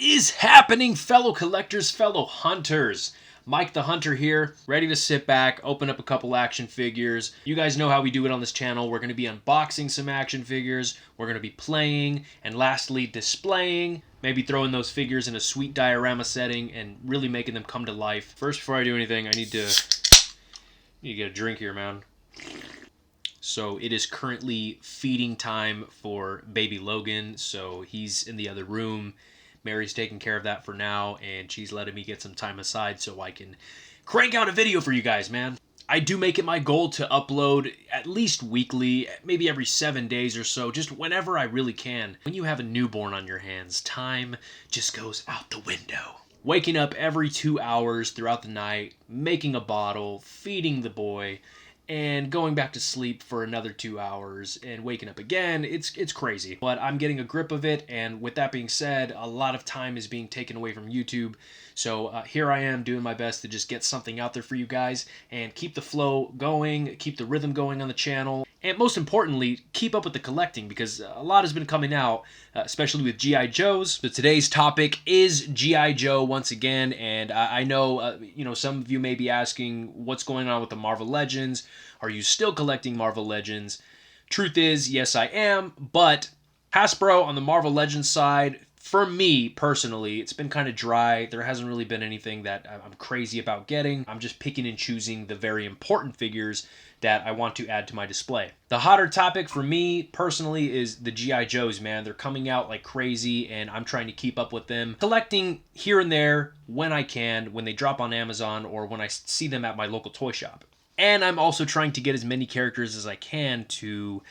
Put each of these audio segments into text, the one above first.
is happening, fellow collectors, fellow hunters? Mike the Hunter here, ready to sit back, open up a couple action figures. You guys know how we do it on this channel. We're going to be unboxing some action figures, we're going to be playing, and lastly, displaying. Maybe throwing those figures in a sweet diorama setting and really making them come to life. First, before I do anything, I need to get a drink here, man. So it is currently feeding time for baby Logan, so he's in the other room. Mary's taking care of that for now, and she's letting me get some time aside so I can crank out a video for you guys, man. I do make it my goal to upload at least weekly, maybe every 7 days or so, just whenever I really can. When you have a newborn on your hands, time just goes out the window. Waking up every 2 hours throughout the night, making a bottle, feeding the boy, and going back to sleep for another 2 hours and waking up again, it's crazy. But I'm getting a grip of it, and with that being said, a lot of time is being taken away from YouTube. So here I am doing my best to just get something out there for you guys and keep the flow going, keep the rhythm going on the channel, and most importantly, keep up with the collecting, because a lot has been coming out, especially with G.I. Joes. So today's topic is G.I. Joe once again, and I know some of you may be asking what's going on with the Marvel Legends. Are you still collecting Marvel Legends? Truth is, yes I am, but Hasbro on the Marvel Legends side, for me personally, it's been kind of dry. There hasn't really been anything that I'm crazy about getting. I'm just picking and choosing the very important figures that I want to add to my display. The hotter topic for me personally is the G.I. Joes, man. They're coming out like crazy, and I'm trying to keep up with them. Collecting here and there when I can, when they drop on Amazon or when I see them at my local toy shop. And I'm also trying to get as many characters as I can to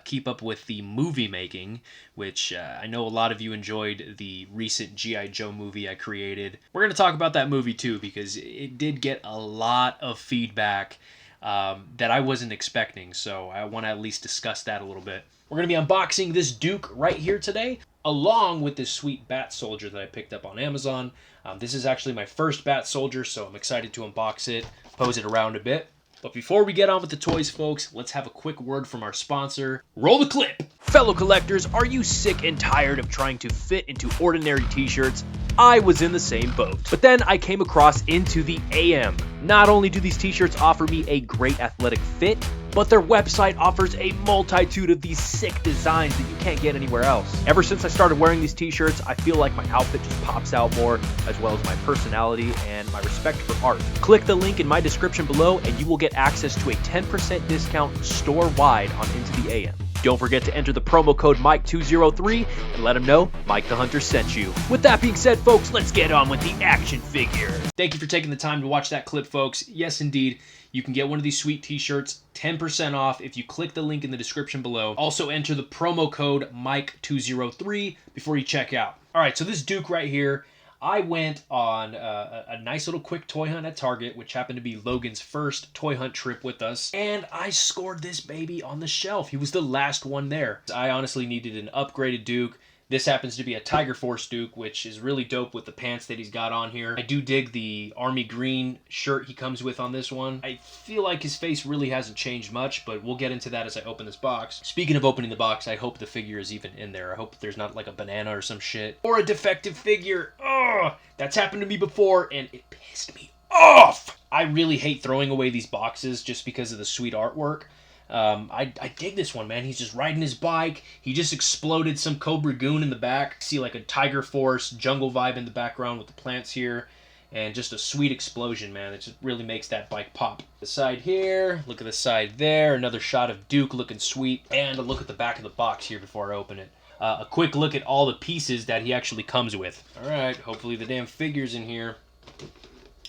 keep up with the movie making, which I know a lot of you enjoyed the recent G.I. Joe movie I created. We're going to talk about that movie too, because it did get a lot of feedback that I wasn't expecting, so I want to at least discuss that a little bit. We're going to be unboxing this Duke right here today, along with this sweet Bat Soldier that I picked up on Amazon. This is actually my first Bat Soldier, so I'm excited to unbox it, pose it around a bit. But before we get on with the toys, folks, let's have a quick word from our sponsor. Roll the clip! Fellow collectors, are you sick and tired of trying to fit into ordinary t-shirts? I was in the same boat. But then I came across Into the AM. Not only do these t-shirts offer me a great athletic fit, but their website offers a multitude of these sick designs that you can't get anywhere else. Ever since I started wearing these t-shirts, I feel like my outfit just pops out more, as well as my personality and my respect for art. Click the link in my description below and you will get access to a 10% discount store-wide on Into the AM. Don't forget to enter the promo code Mike203 and let them know Mike the Hunter sent you. With that being said, folks, let's get on with the action figure. Thank you for taking the time to watch that clip, folks. Yes, indeed, you can get one of these sweet t-shirts 10% off if you click the link in the description below. Also enter the promo code Mike203 before you check out. All right, so this Duke right here, I went on a nice little quick toy hunt at Target, which happened to be Logan's first toy hunt trip with us, and I scored this baby on the shelf. He was the last one there. I honestly needed an upgraded Duke. This happens to be a Tiger Force Duke, which is really dope with the pants that he's got on here. I do dig the army green shirt he comes with on this one. I feel like his face really hasn't changed much, but we'll get into that as I open this box. Speaking of opening the box, I hope the figure is even in there. I hope there's not like a banana or some shit. Or a defective figure. Ugh! That's happened to me before, and it pissed me off! I really hate throwing away these boxes just because of the sweet artwork. I dig this one, man. He's just riding his bike. He just exploded some Cobra Goon in the back. See like a Tiger Force jungle vibe in the background with the plants here. And just a sweet explosion, man. It just really makes that bike pop. The side here, look at the side there. Another shot of Duke looking sweet. And a look at the back of the box here before I open it. A quick look at all the pieces that he actually comes with. Alright, hopefully the damn figure's in here.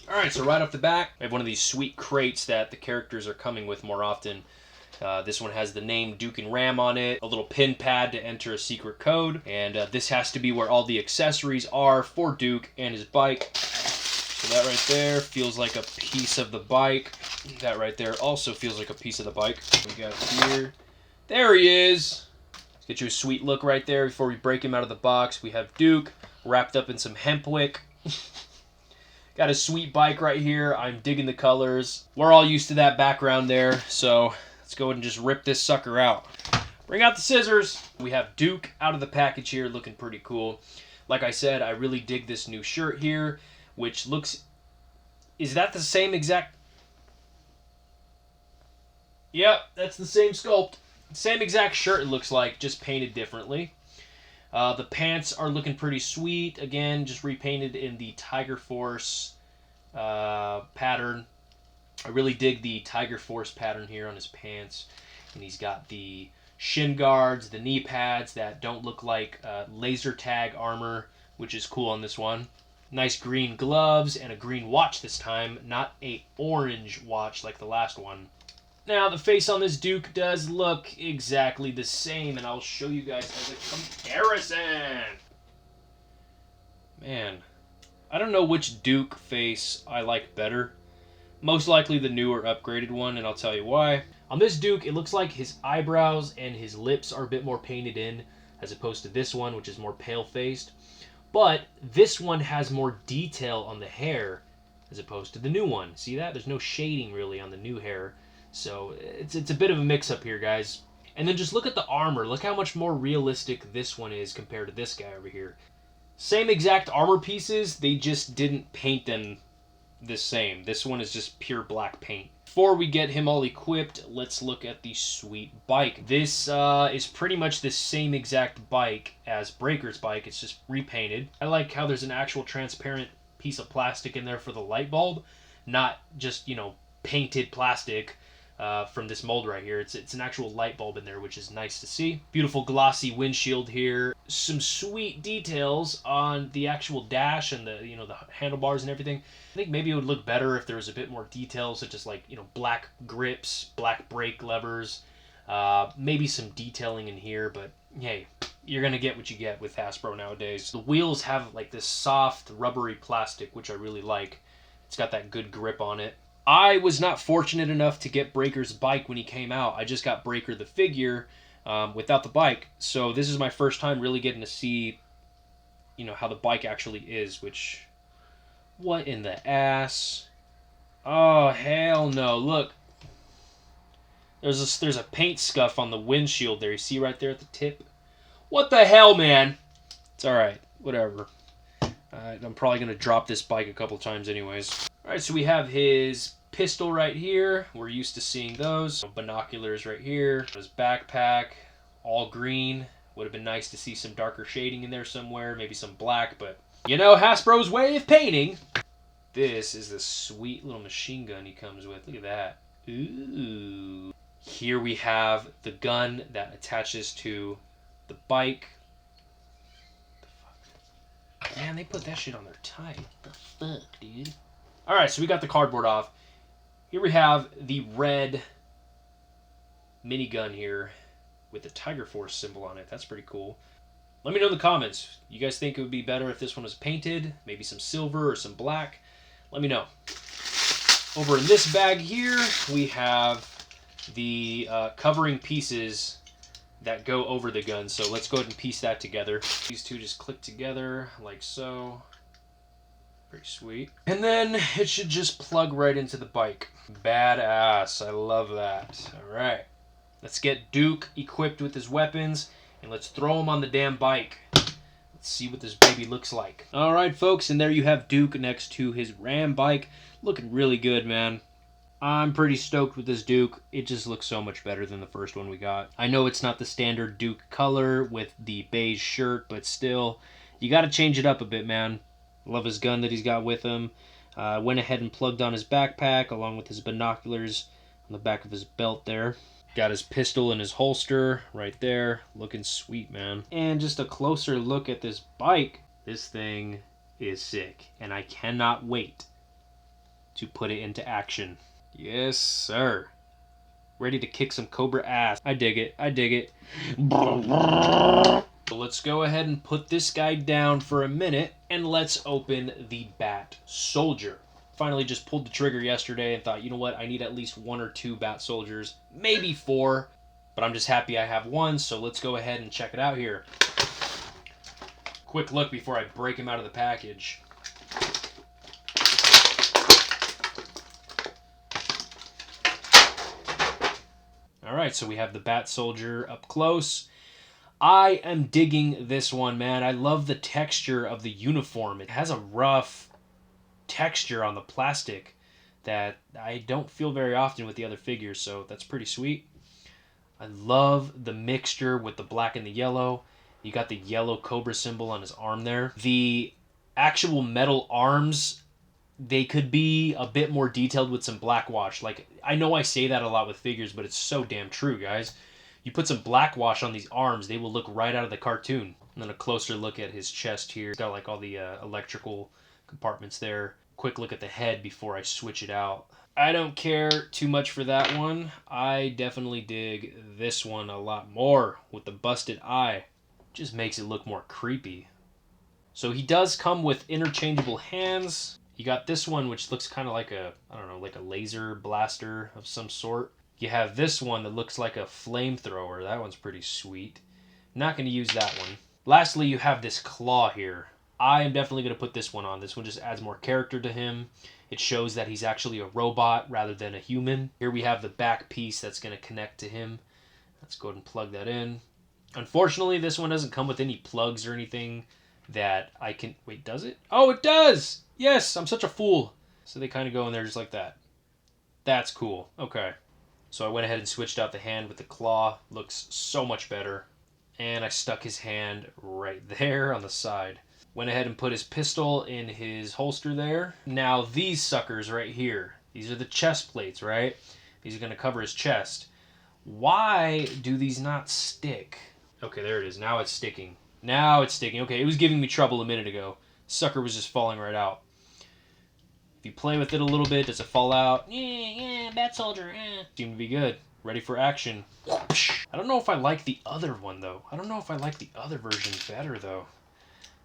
Alright, so right off the back, I have one of these sweet crates that the characters are coming with more often. This one has the name Duke and Ram on it, a little pin pad to enter a secret code, and this has to be where all the accessories are for Duke and his bike. So that right there feels like a piece of the bike. That right there also feels like a piece of the bike. We got here. There he is! Let's get you a sweet look right there before we break him out of the box. We have Duke wrapped up in some hemp wick. Got a sweet bike right here. I'm digging the colors. We're all used to that background there, so let's go ahead and just rip this sucker out. Bring out the scissors. We have Duke out of the package here, looking pretty cool. Like I said, I really dig this new shirt here, which looks... Is that the same exact... Yep, that's the same sculpt. Same exact shirt it looks like, just painted differently. The pants are looking pretty sweet. Again, just repainted in the Tiger Force pattern. I really dig the Tiger Force pattern here on his pants. And he's got the shin guards, the knee pads that don't look like laser tag armor, which is cool on this one. Nice green gloves and a green watch this time, not a orange watch like the last one. Now, the face on this Duke does look exactly the same, and I'll show you guys as a comparison. Man, I don't know which Duke face I like better. Most likely the newer upgraded one, and I'll tell you why. On this Duke, it looks like his eyebrows and his lips are a bit more painted in, as opposed to this one, which is more pale-faced. But this one has more detail on the hair, as opposed to the new one. See that? There's no shading, really, on the new hair. So it's a bit of a mix-up here, guys. And then just look at the armor. Look how much more realistic this one is compared to this guy over here. Same exact armor pieces, they just didn't paint them the same. This one is just pure black paint. Before we get him all equipped, let's look at the sweet bike. This is pretty much the same exact bike as Breaker's bike. It's just repainted. I like how there's an actual transparent piece of plastic in there for the light bulb, not just, you know, painted plastic from this mold right here. It's an actual light bulb in there, which is nice to see. Beautiful glossy windshield here. Some sweet details on the actual dash and the the handlebars and everything. I think maybe it would look better if there was a bit more detail, such as like black grips, black brake levers, maybe some detailing in here. But hey, you're gonna get what you get with Hasbro nowadays. The wheels have like this soft rubbery plastic, which I really like. It's got that good grip on it. I was not fortunate enough to get Breaker's bike when he came out. I just got Breaker the figure without the bike. So this is my first time really getting to see, how the bike actually is, which... What in the ass? Oh, hell no. Look. There's a paint scuff on the windshield there. You see right there at the tip? What the hell, man? It's alright. Whatever. I'm probably going to drop this bike a couple times anyways. Alright, so we have his pistol right here. We're used to seeing those. Binoculars right here. His backpack, all green. Would have been nice to see some darker shading in there somewhere. Maybe some black, but... Hasbro's way of painting. This is the sweet little machine gun he comes with. Look at that. Ooh. Here we have the gun that attaches to the bike. Man, they put that shit on there tight. What the fuck, dude? Alright, so we got the cardboard off. Here we have the red minigun here with the Tiger Force symbol on it. That's pretty cool. Let me know in the comments. You guys think it would be better if this one was painted? Maybe some silver or some black? Let me know. Over in this bag here, we have the covering pieces that go over the gun. So let's go ahead and piece that together. These two just click together like so. Pretty sweet. And then it should just plug right into the bike. Badass. I love that. Alright. Let's get Duke equipped with his weapons. And let's throw him on the damn bike. Let's see what this baby looks like. Alright, folks. And there you have Duke next to his Ram bike. Looking really good, man. I'm pretty stoked with this Duke. It just looks so much better than the first one we got. I know it's not the standard Duke color with the beige shirt, but still, you got to change it up a bit, man. Love his gun that he's got with him. Went ahead and plugged on his backpack along with his binoculars on the back of his belt there. Got his pistol in his holster right there. Looking sweet, man. And just a closer look at this bike. This thing is sick, and I cannot wait to put it into action. Yes, sir. Ready to kick some Cobra ass. I dig it. I dig it. So let's go ahead and put this guy down for a minute, and let's open the Bat Soldier. Finally just pulled the trigger yesterday and thought, you know what, I need at least 1 or 2 Bat Soldiers, maybe 4, but I'm just happy I have 1, so let's go ahead and check it out here. Quick look before I break him out of the package. Alright, so we have the Bat Soldier up close. I am digging this one, man. I love the texture of the uniform. It has a rough texture on the plastic that I don't feel very often with the other figures, so that's pretty sweet. I love the mixture with the black and the yellow. You got the yellow Cobra symbol on his arm there. The actual metal arms, they could be a bit more detailed with some black wash. Like, I know I say that a lot with figures, but it's so damn true, guys. You put some black wash on these arms, they will look right out of the cartoon. And then a closer look at his chest here. It's got like all the electrical compartments there. Quick look at the head before I switch it out. I don't care too much for that one. I definitely dig this one a lot more with the busted eye. Just makes it look more creepy. So he does come with interchangeable hands. You got this one, which looks kind of like a, I don't know, like a laser blaster of some sort. You have this one that looks like a flamethrower. That one's pretty sweet. Not going to use that one. Lastly, you have this claw here. I am definitely going to put this one on. This one just adds more character to him. It shows that he's actually a robot rather than a human. Here we have the back piece that's going to connect to him. Let's go ahead and plug that in. Unfortunately, this one doesn't come with any plugs or anything that I can... Wait, does it? Oh, it does! Yes, I'm such a fool. So they kind of go in there just like that. That's cool. Okay. So I went ahead and switched out the hand with the claw. Looks so much better. And I stuck his hand right there on the side. Went ahead and put his pistol in his holster there. Now these suckers right here. These are the chest plates, right? These are going to cover his chest. Why do these not stick? Okay, there it is. Now it's sticking. Now it's sticking. Okay, it was giving me trouble a minute ago. Sucker was just falling right out. If you play with it a little bit, does it fall out? Yeah, Bat Soldier. Seemed to be good. Ready for action. I don't know if I like the other one, though. I don't know if I like the other version better, though.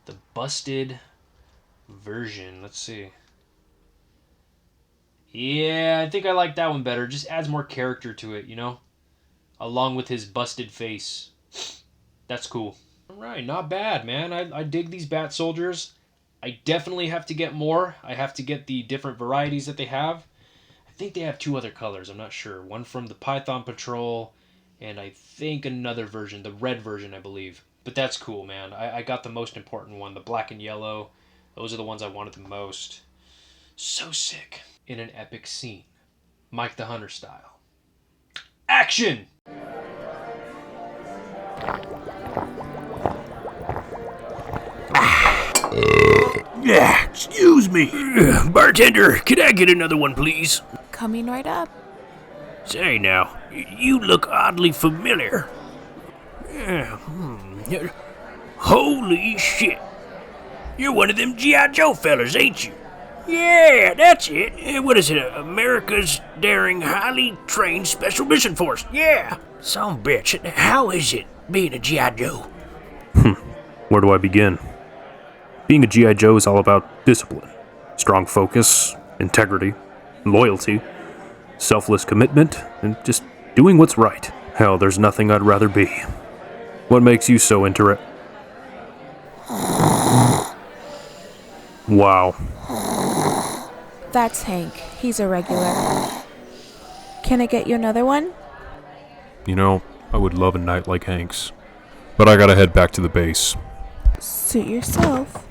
The busted version. Let's see. Yeah, I think I like that one better. Just adds more character to it, you know? Along with his busted face. That's cool. Alright, not bad, man. I dig these Bat Soldiers. I definitely have to get more. I have to get the different varieties that they have. I think they have 2 other colors. I'm not sure. One from the Python Patrol, and I think another version, the red version, I believe. But that's cool, man. I got the most important one, the black and yellow. Those are the ones I wanted the most. So sick. In an epic scene. Mike the Hunter style. Action! Yeah, excuse me. Bartender, could I get another one, please? Coming right up. Say now, you look oddly familiar. Holy shit. You're one of them G.I. Joe fellas, ain't you? Yeah, that's it. What is it? America's Daring Highly Trained Special Mission Force. Yeah. Some bitch. How is it being a G.I. Joe? Where do I begin? Being a G.I. Joe is all about discipline, strong focus, integrity, loyalty, selfless commitment, and just doing what's right. Hell, there's nothing I'd rather be. What makes you so Wow. That's Hank. He's a regular. Can I get you another one? You know, I would love a night like Hank's. But I gotta head back to the base. Suit yourself.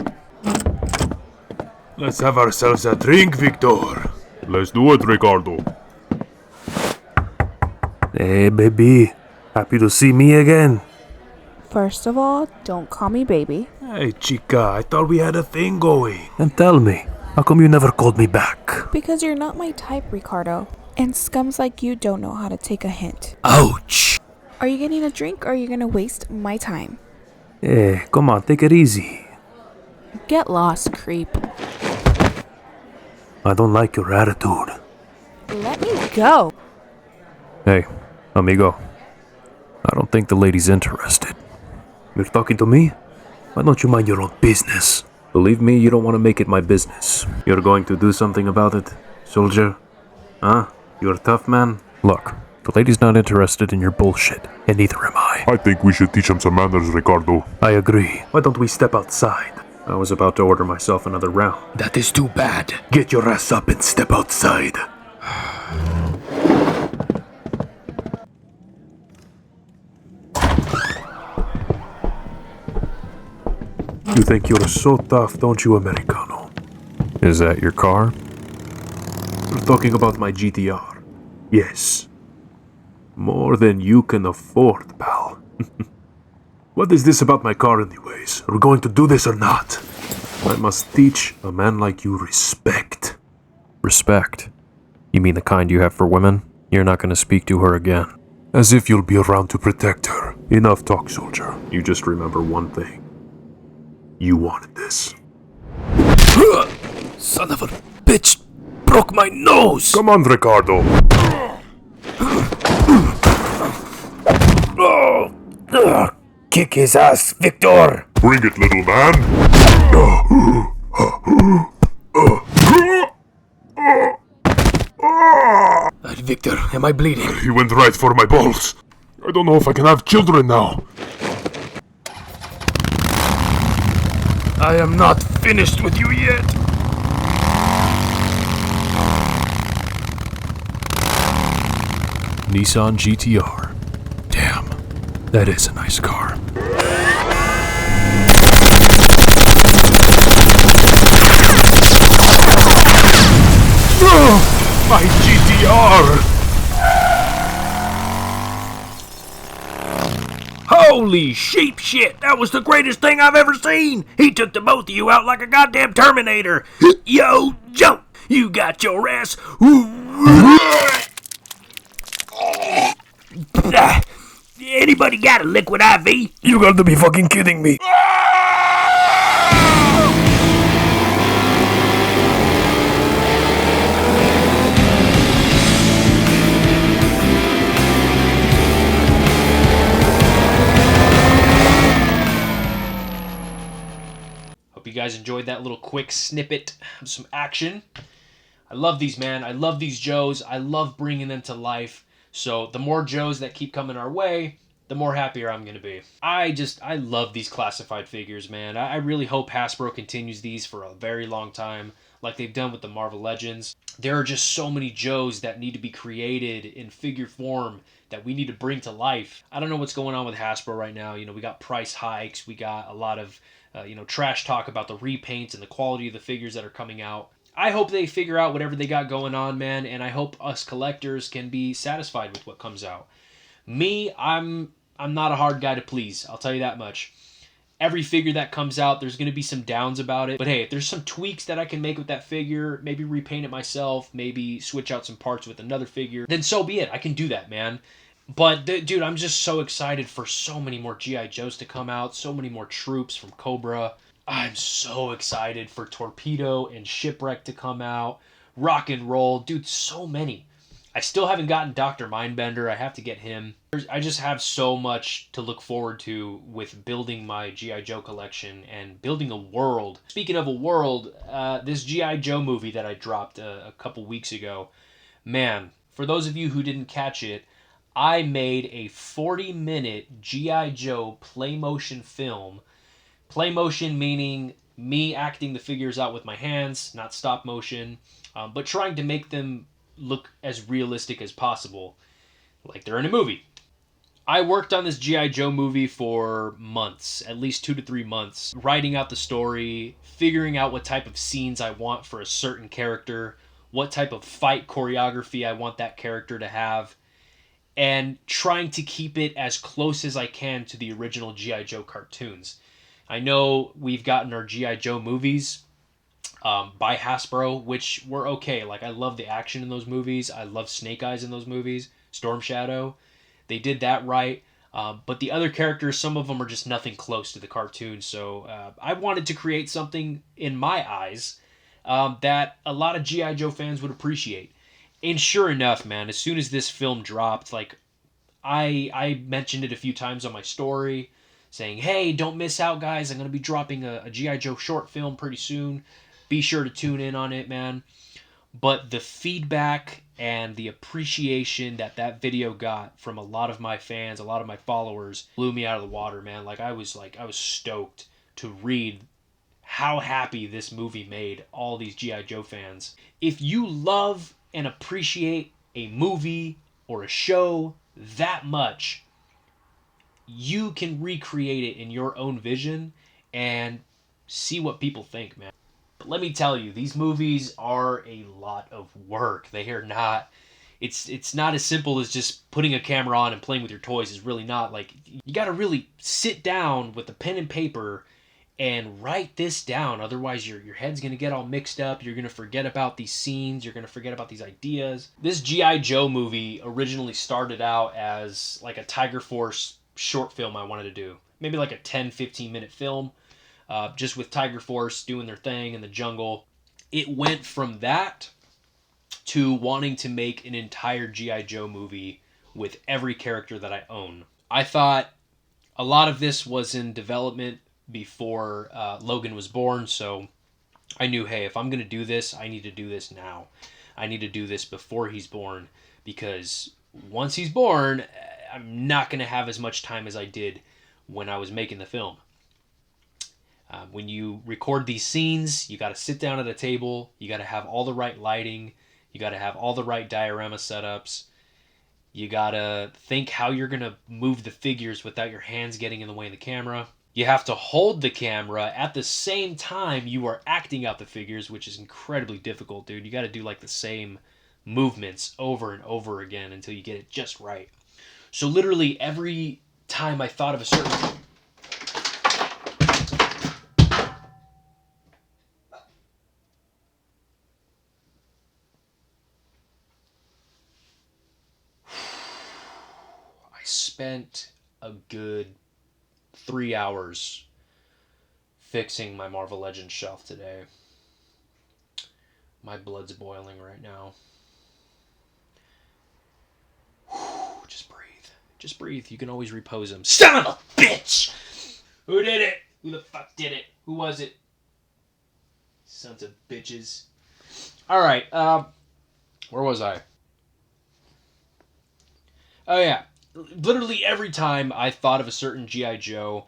Let's have ourselves a drink, Victor. Let's do it, Ricardo. Hey, baby. Happy to see me again. First of all, don't call me baby. Hey, chica, I thought we had a thing going. And tell me, how come you never called me back? Because you're not my type, Ricardo. And scums like you don't know how to take a hint. Ouch! Are you getting a drink or are you gonna waste my time? Hey, come on, take it easy. Get lost, creep. I don't like your attitude. Let me go. Hey, amigo. I don't think the lady's interested. You're talking to me? Why don't you mind your own business? Believe me, you don't want to make it my business. You're going to do something about it, soldier? Huh? You're a tough man? Look, the lady's not interested in your bullshit, and neither am I. I think we should teach him some manners, Ricardo. I agree. Why don't we step outside? I was about to order myself another round. That is too bad. Get your ass up and step outside. You think you're so tough, don't you, Americano? Is that your car? You're talking about my GTR. Yes. More than you can afford, pal. What is this about my car anyways? Are we going to do this or not? I must teach a man like you respect. Respect? You mean the kind you have for women? You're not gonna speak to her again. As if you'll be around to protect her. Enough talk, soldier. You just remember one thing. You wanted this. Son of a bitch! Broke my nose! Come on, Ricardo. Kick his ass, Victor! Bring it, little man. Victor, am I bleeding? He went right for my balls. I don't know if I can have children now. I am not finished with you yet! Nissan GTR. Damn, that is a nice car. My GTR! Holy sheep shit! That was the greatest thing I've ever seen! He took the both of you out like a goddamn Terminator! Yo, Joe! You got your ass... Anybody got a liquid IV? You got to be fucking kidding me. Hope you guys enjoyed that little quick snippet of some action. I love these, man. I love these Joes. I love bringing them to life. So the more Joes that keep coming our way, the more happier I'm going to be. I love these classified figures, man. I really hope Hasbro continues these for a very long time, like they've done with the Marvel Legends. There are just so many Joes that need to be created in figure form that we need to bring to life. I don't know what's going on with Hasbro right now. You know, we got price hikes. We got a lot of, trash talk about the repaints and the quality of the figures that are coming out. I hope they figure out whatever they got going on, man, and I hope us collectors can be satisfied with what comes out. Me, I'm not a hard guy to please, I'll tell you that much. Every figure that comes out, there's going to be some downs about it. But hey, if there's some tweaks that I can make with that figure, maybe repaint it myself, maybe switch out some parts with another figure, then so be it. I can do that, man. But, dude, I'm just so excited for so many more G.I. Joes to come out, so many more troops from Cobra. I'm so excited for Torpedo and Shipwreck to come out. Rock and Roll. Dude, so many. I still haven't gotten Dr. Mindbender. I have to get him. I just have so much to look forward to with building my G.I. Joe collection and building a world. Speaking of a world, this G.I. Joe movie that I dropped a couple weeks ago, man, for those of you who didn't catch it, I made a 40-minute G.I. Joe play motion film. Play motion meaning me acting the figures out with my hands, not stop motion, but trying to make them look as realistic as possible, like they're in a movie. I worked on this G.I. Joe movie for months, at least 2 to 3 months, writing out the story, figuring out what type of scenes I want for a certain character, what type of fight choreography I want that character to have, and trying to keep it as close as I can to the original G.I. Joe cartoons. I know we've gotten our G.I. Joe movies by Hasbro, which were okay. Like, I love the action in those movies. I love Snake Eyes in those movies. Storm Shadow. They did that right. But the other characters, some of them are just nothing close to the cartoon. So I wanted to create something, in my eyes, that a lot of G.I. Joe fans would appreciate. And sure enough, man, as soon as this film dropped, like, I mentioned it a few times on my story, saying, hey, don't miss out, guys. I'm going to be dropping a G.I. Joe short film pretty soon. Be sure to tune in on it, man. But the feedback and the appreciation that video got from a lot of my fans, a lot of my followers, blew me out of the water, man. I was stoked to read how happy this movie made all these G.I. Joe fans. If you love and appreciate a movie or a show that much, you can recreate it in your own vision and see what people think, man. But let me tell you, these movies are a lot of work. They are not... It's not as simple as just putting a camera on and playing with your toys. It's really not. Like, you got to really sit down with a pen and paper and write this down. Otherwise, your head's going to get all mixed up. You're going to forget about these scenes. You're going to forget about these ideas. This G.I. Joe movie originally started out as like a Tiger Force short film I wanted to do. Maybe like a 10, 15-minute film, just with Tiger Force doing their thing in the jungle. It went from that to wanting to make an entire G.I. Joe movie with every character that I own. I thought a lot of this was in development before Logan was born, so I knew, hey, if I'm going to do this, I need to do this now. I need to do this before he's born, because once he's born, I'm not going to have as much time as I did when I was making the film. When you record these scenes, you got to sit down at a table, you got to have all the right lighting, you got to have all the right diorama setups. You got to think how you're going to move the figures without your hands getting in the way of the camera. You have to hold the camera at the same time you are acting out the figures, which is incredibly difficult, dude. You got to do like the same movements over and over again until you get it just right. So literally every time I thought of a certain... spent a good 3 hours fixing my Marvel Legends shelf today. My blood's boiling right now. Just breathe. Just breathe. You can always repose them. Son of a bitch! Who did it? Who the fuck did it? Who was it? Sons of bitches. Alright, where was I? Oh yeah. Literally every time I thought of a certain G.I. Joe,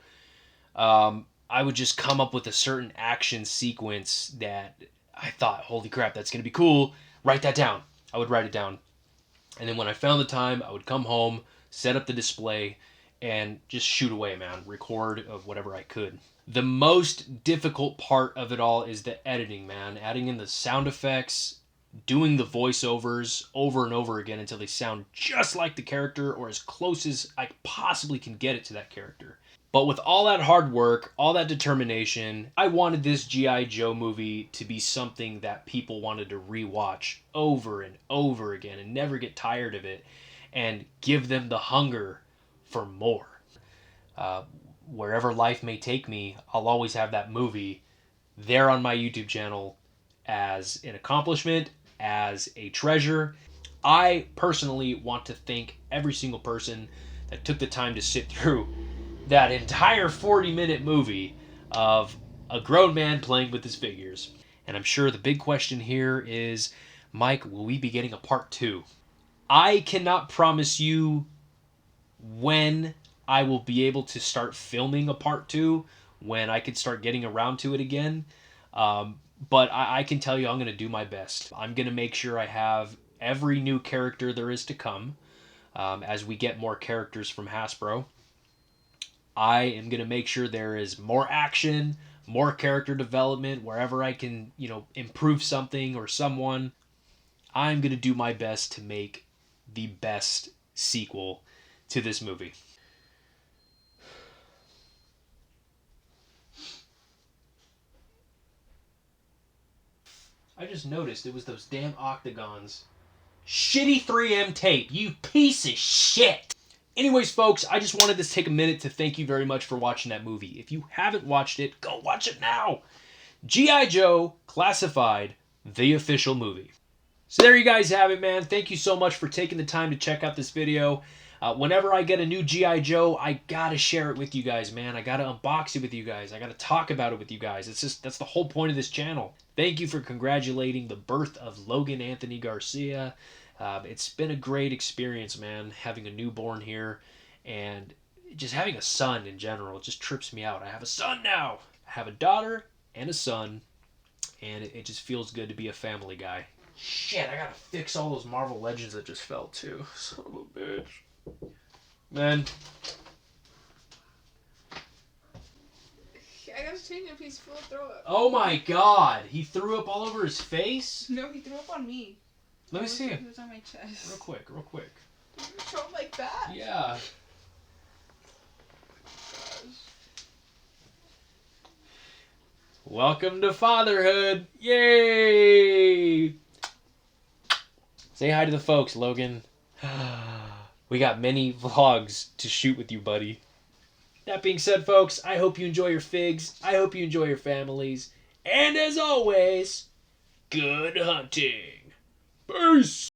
I would just come up with a certain action sequence that I thought, holy crap, that's going to be cool. Write that down. I would write it down. And then when I found the time, I would come home, set up the display, and just shoot away, man. Record of whatever I could. The most difficult part of it all is the editing, man. Adding in the sound effects, doing the voiceovers over and over again until they sound just like the character or as close as I possibly can get it to that character. But with all that hard work, all that determination, I wanted this G.I. Joe movie to be something that people wanted to rewatch over and over again and never get tired of it and give them the hunger for more. Wherever life may take me, I'll always have that movie there on my YouTube channel as an accomplishment, as a treasure. I personally want to thank every single person that took the time to sit through that entire 40-minute movie of a grown man playing with his figures. And I'm sure the big question here is, Mike, will we be getting a part 2? I cannot promise you when I will be able to start filming a part 2, when I can start getting around to it again. But I can tell you I'm going to do my best. I'm going to make sure I have every new character there is to come as we get more characters from Hasbro. I am going to make sure there is more action, more character development, wherever I can, improve something or someone. I'm going to do my best to make the best sequel to this movie. I just noticed it was those damn octagons. Shitty 3M tape, you piece of shit! Anyways, folks, I just wanted to take a minute to thank you very much for watching that movie. If you haven't watched it, go watch it now! G.I. Joe Classified, the official movie. So there you guys have it, man. Thank you so much for taking the time to check out this video. Whenever I get a new G.I. Joe, I gotta share it with you guys, man. I gotta unbox it with you guys. I gotta talk about it with you guys. That's the whole point of this channel. Thank you for congratulating the birth of Logan Anthony Garcia. It's been a great experience, man, having a newborn here and just having a son in general. It just trips me out. I have a son now. I have a daughter and a son, and it just feels good to be a family guy. Shit, I gotta fix all those Marvel Legends that just fell too. Son of a bitch. Man. I gotta change him. He's full of throw up. Oh my god. He threw up all over his face? No, he threw up on me. Let me see He him. was on my chest. Real quick, real quick. You show him like that? Yeah. Welcome to fatherhood. Yay! Say hi to the folks, Logan. We got many vlogs to shoot with you, buddy. That being said, folks, I hope you enjoy your figs. I hope you enjoy your families. And as always, good hunting. Peace!